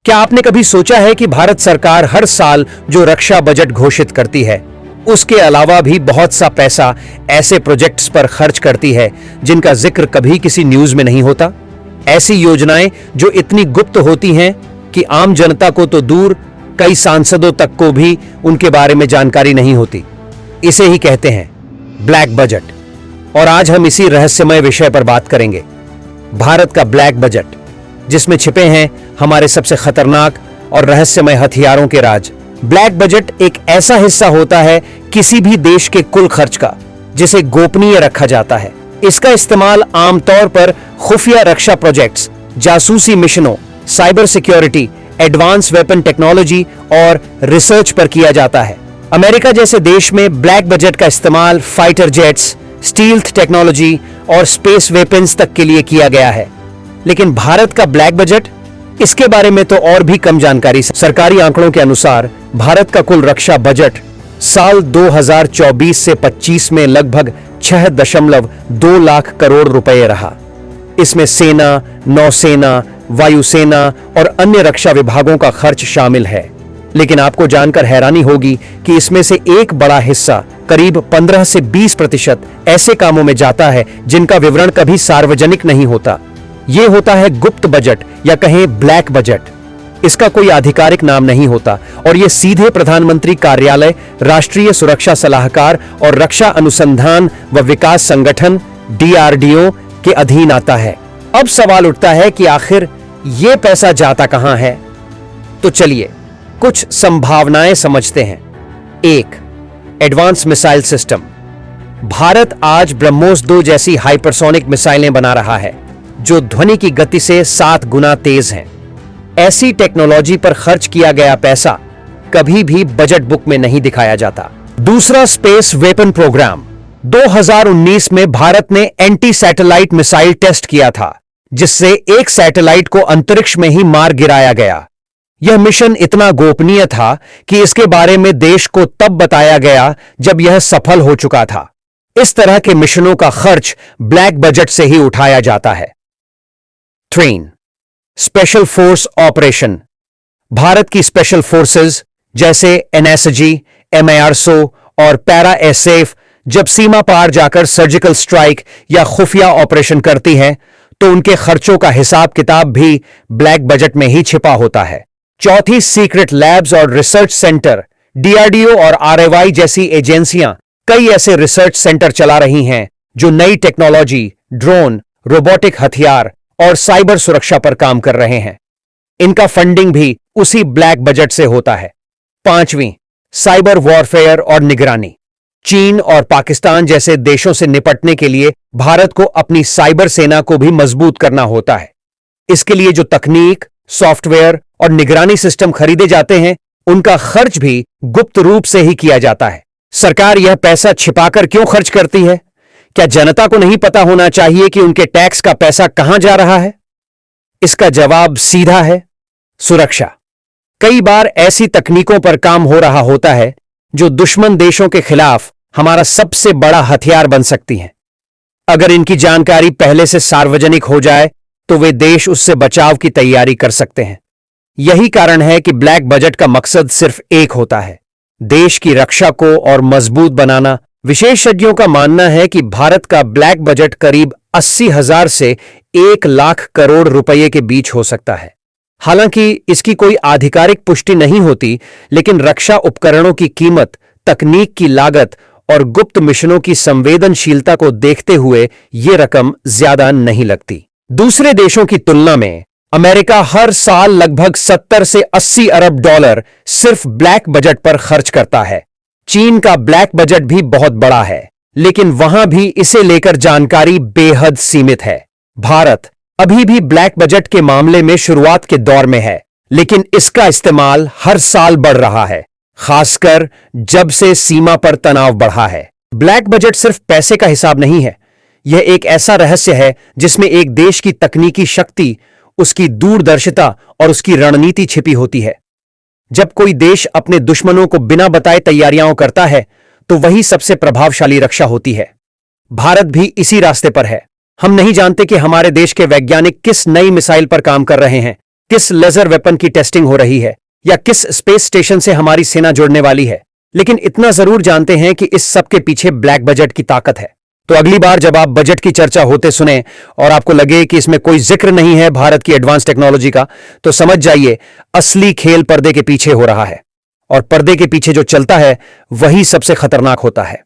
क्या आपने कभी सोचा है कि भारत सरकार हर साल जो रक्षा बजट घोषित करती है, उसके अलावा भी बहुत सा पैसा ऐसे प्रोजेक्ट्स पर खर्च करती है जिनका जिक्र कभी किसी न्यूज में नहीं होता। ऐसी योजनाएं जो इतनी गुप्त होती हैं कि आम जनता को तो दूर, कई सांसदों तक को भी उनके बारे में जानकारी नहीं होती। इसे ही कहते हैं ब्लैक बजट। और आज हम इसी रहस्यमय विषय पर बात करेंगे, भारत का ब्लैक बजट, जिसमें छिपे हैं हमारे सबसे खतरनाक और रहस्यमय हथियारों के राज। ब्लैक बजट एक ऐसा हिस्सा होता है किसी भी देश के कुल खर्च का जिसे गोपनीय रखा जाता है। इसका इस्तेमाल आमतौर पर खुफिया रक्षा प्रोजेक्ट्स, जासूसी मिशनों, cyber security, advance weapon technology और रिसर्च पर किया जाता है। अमेरिका जैसे देश में ब्लैक बजट का इस्तेमाल फाइटर जेट्स, स्टील्थ टेक्नोलॉजी और स्पेस वेपन्स तक के लिए किया गया है। लेकिन भारत का ब्लैक बजट, इसके बारे में तो और भी कम जानकारी। सरकारी आंकड़ों के अनुसार भारत का कुल रक्षा बजट साल 2024 से 25 में लगभग 6.2 लाख करोड़ रुपए रहा। इसमें सेना, नौसेना, वायुसेना और अन्य रक्षा विभागों का खर्च शामिल है। लेकिन आपको जानकर हैरानी होगी कि इसमें से एक बड़ा हिस्सा, करीब 15 से 20% ऐसे कामों में जाता है जिनका विवरण कभी सार्वजनिक नहीं होता। यह होता है गुप्त बजट या कहें ब्लैक बजट। इसका कोई आधिकारिक नाम नहीं होता और यह सीधे प्रधानमंत्री कार्यालय, राष्ट्रीय सुरक्षा सलाहकार और रक्षा अनुसंधान व विकास संगठन DRDO के अधीन आता है। अब सवाल उठता है कि आखिर यह पैसा जाता कहां है? तो चलिए कुछ संभावनाएं समझते हैं। 1. Advance missile system. भारत आज ब्रह्मोस 2 जैसी हाइपरसोनिक मिसाइलें बना रहा है जो ध्वनि की गति से 7 गुना तेज हैं। ऐसी टेक्नोलॉजी पर खर्च किया गया पैसा कभी भी बजट बुक में नहीं दिखाया जाता। दूसरा, स्पेस वेपन प्रोग्राम। 2019 में भारत ने एंटी सैटेलाइट मिसाइल टेस्ट किया था, जिससे एक सैटेलाइट को अंतरिक्ष में ही मार गिराया गया। यह मिशन इतना गोपनीय था कि इसके बारे में देश को तब बताया गया जब यह सफल हो चुका था। इस तरह के मिशनों का खर्च ब्लैक बजट से ही उठाया जाता है। 3. Special force operation. भारत की स्पेशल फोर्सेस जैसे NSG, MIRSO और पैरा एसएफ जब सीमा पार जाकर सर्जिकल स्ट्राइक या खुफिया ऑपरेशन करती हैं, तो उनके खर्चों का हिसाब किताब भी ब्लैक बजट में ही छिपा होता है। चौथी, सीक्रेट लैब्स और रिसर्च सेंटर। DRDO और RIY जैसी एजेंसियां कई ऐसे रिसर्च सेंटर चला रही हैं जो नई टेक्नोलॉजी, ड्रोन, रोबोटिक हथियार और साइबर सुरक्षा पर काम कर रहे हैं। इनका फंडिंग भी उसी ब्लैक बजट से होता है। 5वीं, साइबर वॉरफेयर और निगरानी। चीन और पाकिस्तान जैसे देशों से निपटने के लिए भारत को अपनी साइबर सेना को भी मजबूत करना होता है। इसके लिए जो तकनीक, सॉफ्टवेयर और निगरानी सिस्टम खरीदे जाते हैं, उनका खर्च भी गुप्त रूप से ही किया जाता है। सरकार यह पैसा छिपाकर क्यों खर्च करती है? क्या जनता को नहीं पता होना चाहिए कि उनके टैक्स का पैसा कहां जा रहा है? इसका जवाब सीधा है, सुरक्षा। कई बार ऐसी तकनीकों पर काम हो रहा होता है जो दुश्मन देशों के खिलाफ हमारा सबसे बड़ा हथियार बन सकती हैं। अगर इनकी जानकारी पहले से सार्वजनिक हो जाए तो वे देश उससे बचाव की तैयारी कर सकते हैं। यही कारण है कि ब्लैक बजट का मकसद सिर्फ एक होता है, देश की रक्षा को और मजबूत बनाना। विशेषज्ञों का मानना है कि भारत का ब्लैक बजट करीब 80,000 से 1 लाख करोड़ रुपए के बीच हो सकता है। हालांकि इसकी कोई आधिकारिक पुष्टि नहीं होती, लेकिन रक्षा उपकरणों की कीमत, तकनीक की लागत और गुप्त मिशनों की संवेदनशीलता को देखते हुए यह रकम ज्यादा नहीं लगती। दूसरे देशों की तुलना में अमेरिका हर साल लगभग 70 से 80 अरब डॉलर सिर्फ ब्लैक बजट पर खर्च करता है। चीन का ब्लैक बजट भी बहुत बड़ा है, लेकिन वहां भी इसे लेकर जानकारी बेहद सीमित है। भारत अभी भी ब्लैक बजट के मामले में शुरुआत के दौर में है, लेकिन इसका इस्तेमाल हर साल बढ़ रहा है, खासकर जब से सीमा पर तनाव बढ़ा है। ब्लैक बजट सिर्फ पैसे का हिसाब नहीं है, यह एक ऐसा रहस्य है जिसमें एक देश की तकनीकी शक्ति, उसकी दूरदर्शिता और उसकी रणनीति छिपी होती है। जब कोई देश अपने दुश्मनों को बिना बताए तैयारियां करता है, तो वही सबसे प्रभावशाली रक्षा होती है। भारत भी इसी रास्ते पर है। हम नहीं जानते कि हमारे देश के वैज्ञानिक किस नई मिसाइल पर काम कर रहे हैं, किस लेजर वेपन की टेस्टिंग हो रही है या किस स्पेस स्टेशन से हमारी सेना जुड़ने वाली है, लेकिन इतना जरूर जानते हैं कि इस सब के पीछे ब्लैक बजट की ताकत है। तो अगली बार जब आप बजट की चर्चा होते सुने और आपको लगे कि इसमें कोई जिक्र नहीं है भारत की एडवांस टेक्नोलॉजी का, तो समझ जाइए असली खेल पर्दे के पीछे हो रहा है। और पर्दे के पीछे जो चलता है वही सबसे खतरनाक होता है।